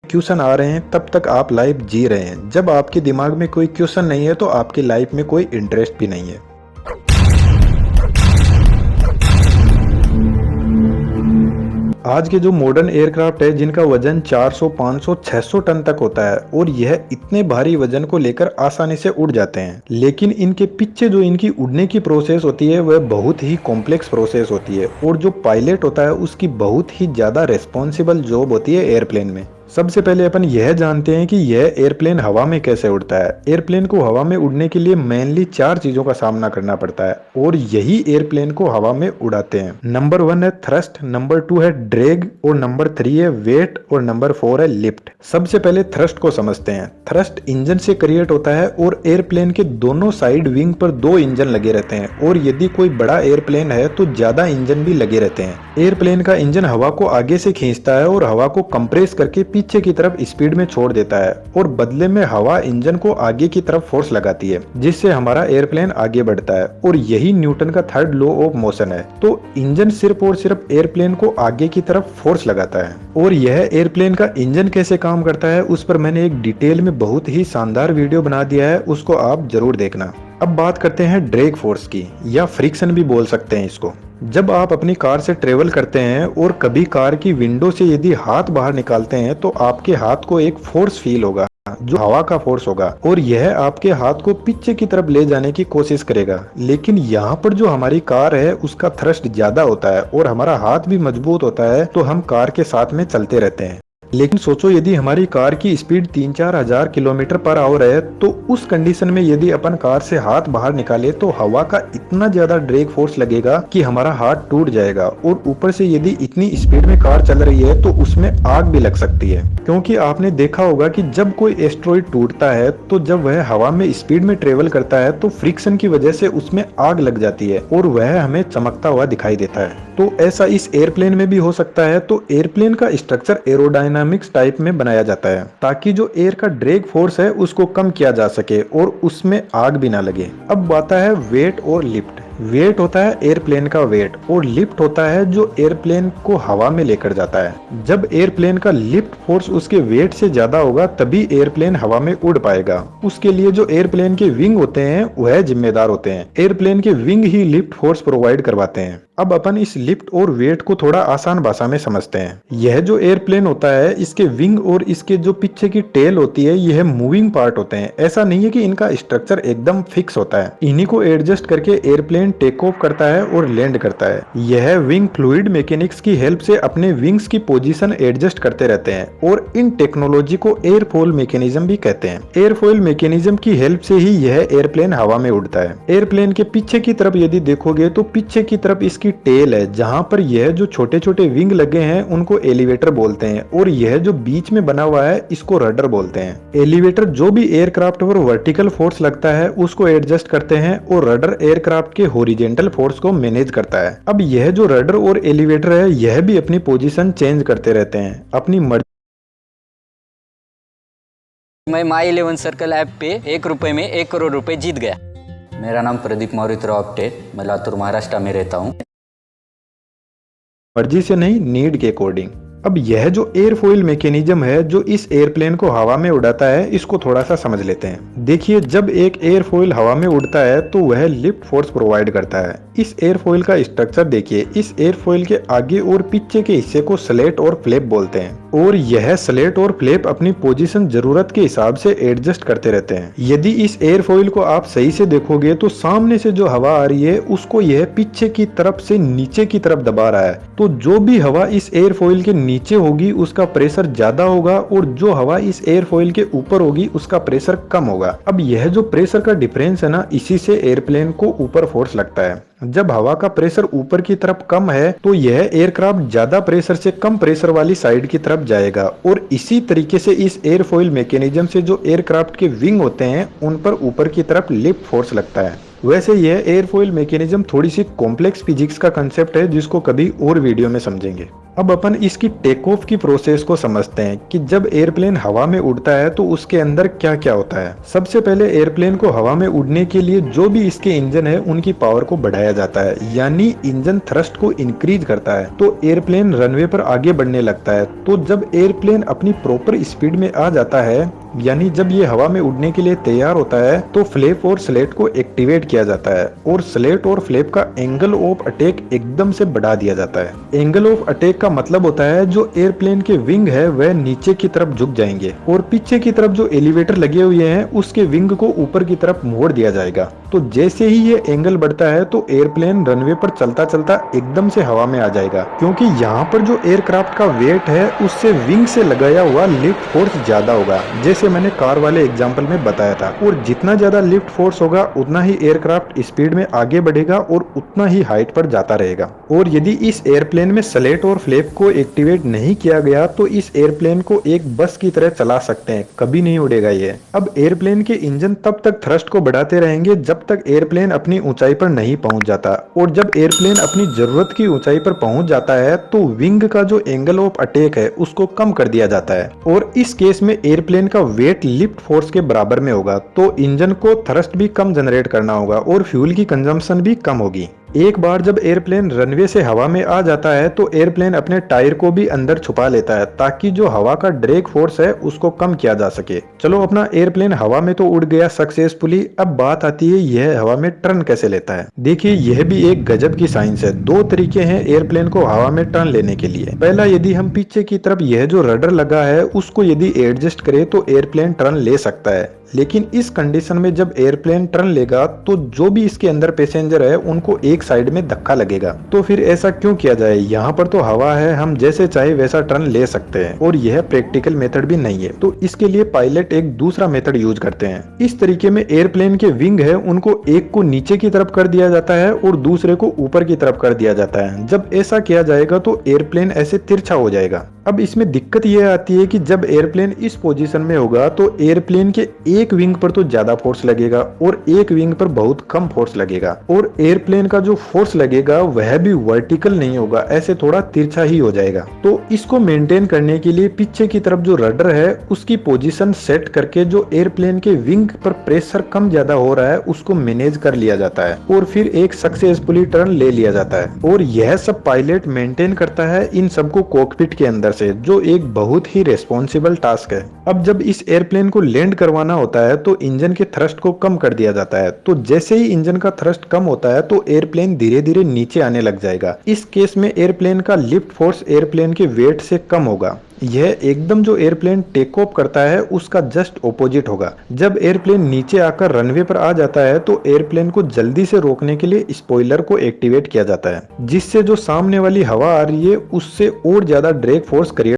Question आ रहे हैं तब तक आप लाइफ जी रहे हैं। जब आपके दिमाग में कोई क्वेश्चन नहीं है तो आपकी लाइफ में कोई इंटरेस्ट भी नहीं है। आज के जो मॉडर्न एयरक्राफ्ट है जिनका वजन 400, 500, 600 टन तक होता है और यह इतने भारी वजन को लेकर आसानी से उड़ जाते हैं, लेकिन इनके पीछे जो इनकी उड़ने की प्रोसेस होती है वह बहुत ही कॉम्प्लेक्स प्रोसेस होती है और जो पायलट होता है उसकी बहुत ही ज्यादा रेस्पॉन्सिबल जॉब होती है एयरप्लेन में। सबसे पहले अपन यह जानते हैं कि यह एयरप्लेन हवा में कैसे उड़ता है। एयरप्लेन को हवा में उड़ने के लिए मेनली 4 चीजों का सामना करना पड़ता है और यही एयरप्लेन को हवा में उड़ाते हैं। नंबर 1 है थ्रस्ट, नंबर 2 है ड्रैग और नंबर 3 है वेट और नंबर 4 है लिफ्ट। सबसे पहले थ्रस्ट को समझते हैं। थ्रस्ट इंजन से क्रिएट होता है और एयरप्लेन के दोनों साइड विंग पर 2 इंजन लगे रहते हैं और यदि कोई बड़ा एयरप्लेन है तो ज्यादा इंजन भी लगे रहते हैं। एयरप्लेन का इंजन हवा को आगे से खींचता है और हवा को कंप्रेस करके पीछे की तरफ स्पीड में छोड़ देता है और बदले में हवा इंजन को आगे की तरफ फोर्स लगाती है, जिससे हमारा एयरप्लेन आगे बढ़ता है और यही न्यूटन का 3rd लॉ ऑफ मोशन है। तो इंजन सिर्फ और सिर्फ एयरप्लेन को आगे की तरफ फोर्स लगाता है। और यह एयरप्लेन का इंजन कैसे काम करता है उस पर मैंने एक डिटेल में बहुत ही शानदार वीडियो बना दिया है, उसको आप जरूर देखना। अब बात करते हैं ड्रैग फोर्स की, या फ्रिक्शन भी बोल सकते हैं इसको। जब आप अपनी कार से ट्रेवल करते हैं और कभी कार की विंडो से यदि हाथ बाहर निकालते हैं तो आपके हाथ को एक फोर्स फील होगा जो हवा का फोर्स होगा और यह आपके हाथ को पीछे की तरफ ले जाने की कोशिश करेगा। लेकिन यहाँ पर जो हमारी कार है उसका थ्रस्ट ज्यादा होता है और हमारा हाथ भी मजबूत होता है, तो हम कार के साथ में चलते रहते हैं। लेकिन सोचो यदि हमारी कार की स्पीड 3-4 हजार किलोमीटर पर आवर है तो उस कंडीशन में यदि अपन कार से हाथ बाहर निकाले तो हवा का इतना ज्यादा ड्रैग फोर्स लगेगा कि हमारा हाथ टूट जाएगा और ऊपर से यदि इतनी स्पीड में कार चल रही है तो उसमें आग भी लग सकती है। क्योंकि आपने देखा होगा कि जब कोई एस्ट्रॉइड टूटता है तो जब वह हवा में स्पीड में ट्रेवल करता है तो फ्रिक्शन की वजह से उसमें आग लग जाती है और वह हमें चमकता हुआ दिखाई देता है। तो ऐसा इस एयरप्लेन में भी हो सकता है। तो एयरप्लेन का स्ट्रक्चर एरोडायनामिक्स टाइप में बनाया जाता है ताकि जो एयर का ड्रैग फोर्स है उसको कम किया जा सके और उसमें आग भी ना लगे। अब आता है वेट और लिफ्ट। वेट होता है एयरप्लेन का वेट और लिफ्ट होता है जो एयरप्लेन को हवा में लेकर जाता है। जब एयरप्लेन का लिफ्ट फोर्स उसके वेट से ज्यादा होगा तभी एयरप्लेन हवा में उड़ पाएगा। उसके लिए जो एयरप्लेन के विंग होते हैं वह जिम्मेदार होते हैं। एयरप्लेन के विंग ही लिफ्ट फोर्स प्रोवाइड करवाते हैं। अब अपन इस लिफ्ट और वेट को थोड़ा आसान भाषा में समझते हैं। यह जो एयरप्लेन होता है इसके विंग और इसके जो पीछे की टेल होती है यह मूविंग पार्ट होते हैं। ऐसा नहीं है कि इनका स्ट्रक्चर एकदम फिक्स होता है। इन्हीं को एडजस्ट करके एयरप्लेन टेक ऑफ करता है और लैंड करता है। यह विंग फ्लूइड मैकेनिक्स की हेल्प से अपने विंग्स की पोजीशन एडजस्ट करते रहते हैं और इन टेक्नोलॉजी को एयरफॉइल मैकेनिज्म भी कहते हैं। एयरफॉइल मैकेनिज्म की हेल्प से ही यह एयरप्लेन हवा में उड़ता है। एयरप्लेन के पीछे की तरफ यदि देखोगे तो पीछे की तरफ इसकी टेल है, जहां पर यह जो छोटे छोटे विंग लगे हैं उनको एलिवेटर बोलते हैं और यह जो बीच में बना हुआ है इसको रडर बोलते हैं। एलिवेटर जो भी एयरक्राफ्ट पर वर्टिकल फोर्स लगता है उसको एडजस्ट करते हैं और रडर एयरक्राफ्ट के हॉरिजॉन्टल फोर्स को मैनेज करता है। अब यह जो रडर और एलिवेटर है यह भी अपनी पोजीशन चेंज करते रहते हैं अपनी मर्जी। मैं माई 11 सर्कल ऐप पे 1 रुपए में 1 करोड़ रुपए जीत गया। मेरा नाम प्रदीप मारुतिराव आपटे, मैं लातूर महाराष्ट्र में रहता हूँ। मर्जी से नहीं, नीड के अकॉर्डिंग। अब यह जो एयरफॉइल मैकेनिज्म है जो इस एयरप्लेन को हवा में उड़ाता है इसको थोड़ा सा समझ लेते हैं। देखिए जब एक एयरफॉइल हवा में उड़ता है तो वह लिफ्ट फोर्स प्रोवाइड करता है। इस एयरफॉइल का स्ट्रक्चर देखिए। इस एयरफॉइल के आगे और पीछे के हिस्से को स्लेट और फ्लैप बोलते हैं और यह स्लेट और फ्लैप अपनी पोजीशन जरूरत के हिसाब से एडजस्ट करते रहते हैं। यदि इस एयरफॉइल को आप सही से देखोगे तो सामने से जो हवा आ रही है उसको यह पीछे की तरफ से नीचे की तरफ दबा रहा है। तो जो भी हवा इस एयरफॉइल के नीचे होगी उसका प्रेशर ज्यादा होगा और जो हवा इस एयरफॉइल के ऊपर होगी उसका प्रेशर कम होगा। अब यह जो प्रेशर का डिफरेंस है ना, इसी से एयरप्लेन को ऊपर फोर्स लगता है। जब हवा का प्रेशर ऊपर की तरफ कम है तो यह एयरक्राफ्ट ज्यादा प्रेशर से कम प्रेशर वाली साइड की तरफ जाएगा और इसी तरीके से इस एयरफॉइल मैकेनिज्म से जो एयरक्राफ्ट के विंग होते हैं उन पर ऊपर की तरफ लिफ्ट फोर्स लगता है। वैसे यह एयरफॉइल मैकेनिज्म थोड़ी सी कॉम्प्लेक्स फिजिक्स का कंसेप्ट है जिसको कभी और वीडियो में समझेंगे। अब अपन इसकी टेक ऑफ की प्रोसेस को समझते हैं कि जब एयरप्लेन हवा में उड़ता है तो उसके अंदर क्या क्या होता है। सबसे पहले एयरप्लेन को हवा में उड़ने के लिए जो भी इसके इंजन है उनकी पावर को बढ़ाया जाता है, यानी इंजन थ्रस्ट को इंक्रीज करता है तो एयरप्लेन रनवे पर आगे बढ़ने लगता है। तो जब एयरप्लेन अपनी प्रॉपर स्पीड में आ जाता है, यानी जब ये हवा में उड़ने के लिए तैयार होता है, तो फ्लैप और स्लेट को एक्टिवेट किया जाता है और स्लेट और फ्लैप का एंगल ऑफ अटैक एकदम से बढ़ा दिया जाता है। एंगल ऑफ अटैक का मतलब होता है जो एयरप्लेन के विंग है वह नीचे की तरफ झुक जाएंगे और पीछे की तरफ जो एलिवेटर लगे हुए हैं उसके विंग को ऊपर की तरफ मोड़ दिया जाएगा। तो जैसे ही ये एंगल बढ़ता है तो एयरप्लेन रनवे पर चलता चलता एकदम से हवा में आ जाएगा, क्योंकि यहाँ पर जो एयरक्राफ्ट का वेट है उससे विंग से लगाया हुआ लिफ्ट फोर्स ज्यादा होगा, जैसे मैंने कार वाले एग्जाम्पल में बताया था। और जितना ज्यादा लिफ्ट फोर्स होगा उतना ही एयरक्राफ्ट स्पीड में आगे बढ़ेगा और उतना ही हाइट पर जाता रहेगा। और यदि इस एयरप्लेन में स्लेट और फ्लैप को एक्टिवेट नहीं किया गया तो इस एयरप्लेन को एक बस की तरह चला सकते हैं, कभी नहीं उड़ेगा ये। अब एयरप्लेन के इंजन तब तक थ्रस्ट को बढ़ाते रहेंगे जब तक एयरप्लेन अपनी ऊंचाई पर नहीं पहुंच जाता, और जब एयरप्लेन अपनी जरूरत की ऊंचाई पर पहुंच जाता है तो विंग का जो एंगल ऑफ अटैक है उसको कम कर दिया जाता है और इस केस में एयरप्लेन का वेट लिफ्ट फोर्स के बराबर में होगा। तो इंजन को थ्रस्ट भी कम जनरेट करना होगा और फ्यूल की कंजम्पशन भी कम होगी। एक बार जब एयरप्लेन रनवे से हवा में आ जाता है तो एयरप्लेन अपने टायर को भी अंदर छुपा लेता है ताकि जो हवा का ड्रैग फोर्स है उसको कम किया जा सके। चलो, अपना एयरप्लेन हवा में तो उड़ गया सक्सेसफुली। अब बात आती है यह हवा में टर्न कैसे लेता है। देखिए, यह भी एक गजब की साइंस है। दो तरीके हैं एयरप्लेन को हवा में टर्न लेने के लिए। पहला, यदि हम पीछे की तरफ यह जो रडर लगा है उसको यदि एडजस्ट करें तो एयरप्लेन टर्न ले सकता है, लेकिन इस कंडीशन में जब एयरप्लेन टर्न लेगा तो जो भी इसके अंदर पैसेंजर है उनको एक साइड में धक्का लगेगा। तो फिर ऐसा क्यों किया जाए, यहाँ पर तो हवा है, हम जैसे चाहे वैसा टर्न ले सकते हैं और यह प्रैक्टिकल मेथड भी नहीं है। तो इसके लिए पायलट एक दूसरा मेथड यूज करते हैं। इस तरीके में एयरप्लेन के विंग है उनको एक को नीचे की तरफ कर दिया जाता है और दूसरे को ऊपर की तरफ कर दिया जाता है। जब ऐसा किया जाएगा तो एयरप्लेन ऐसे तिरछा हो जाएगा। अब इसमें दिक्कत यह आती है कि जब एयरप्लेन इस पोजीशन में होगा तो एयरप्लेन के एक विंग पर तो ज्यादा फोर्स लगेगा और एक विंग पर बहुत कम फोर्स लगेगा, और एयरप्लेन का जो फोर्स लगेगा वह भी वर्टिकल नहीं होगा, ऐसे थोड़ा तिरछा ही हो जाएगा। तो इसको मेंटेन करने के लिए पीछे की तरफ जो रडर है उसकी पोजीशन सेट करके जो एयरप्लेन के विंग पर प्रेशर कम ज्यादा हो रहा है उसको मैनेज कर लिया जाता है और फिर एक सक्सेसफुली टर्न ले लिया जाता है। और यह सब पायलट मेंटेन करता है इन सबको कॉकपिट के अंदर से, जो एक बहुत ही रेस्पॉन्सिबल टास्क है। अब जब इस एयरप्लेन को लैंड करवाना होता है तो इंजन के थ्रस्ट को कम कर दिया जाता है। तो जैसे ही इंजन का थ्रस्ट कम होता है तो एयरप्लेन धीरे धीरे नीचे आने लग जाएगा। इस केस में एयरप्लेन का लिफ्ट फोर्स एयरप्लेन के वेट से कम होगा। यह एकदम जो एयरप्लेन टेक ऑफ करता है उसका जस्ट ऑपोजिट होगा। जब एयरप्लेन नीचे आकर रनवे पर आ जाता है तो एयरप्लेन को जल्दी से रोकने के लिए स्पॉइलर को एक्टिवेट किया जाता है, जिससे जो सामने वाली हवा आ रही है उससे और ज्यादा ड्रैग फोर्स क्रिएट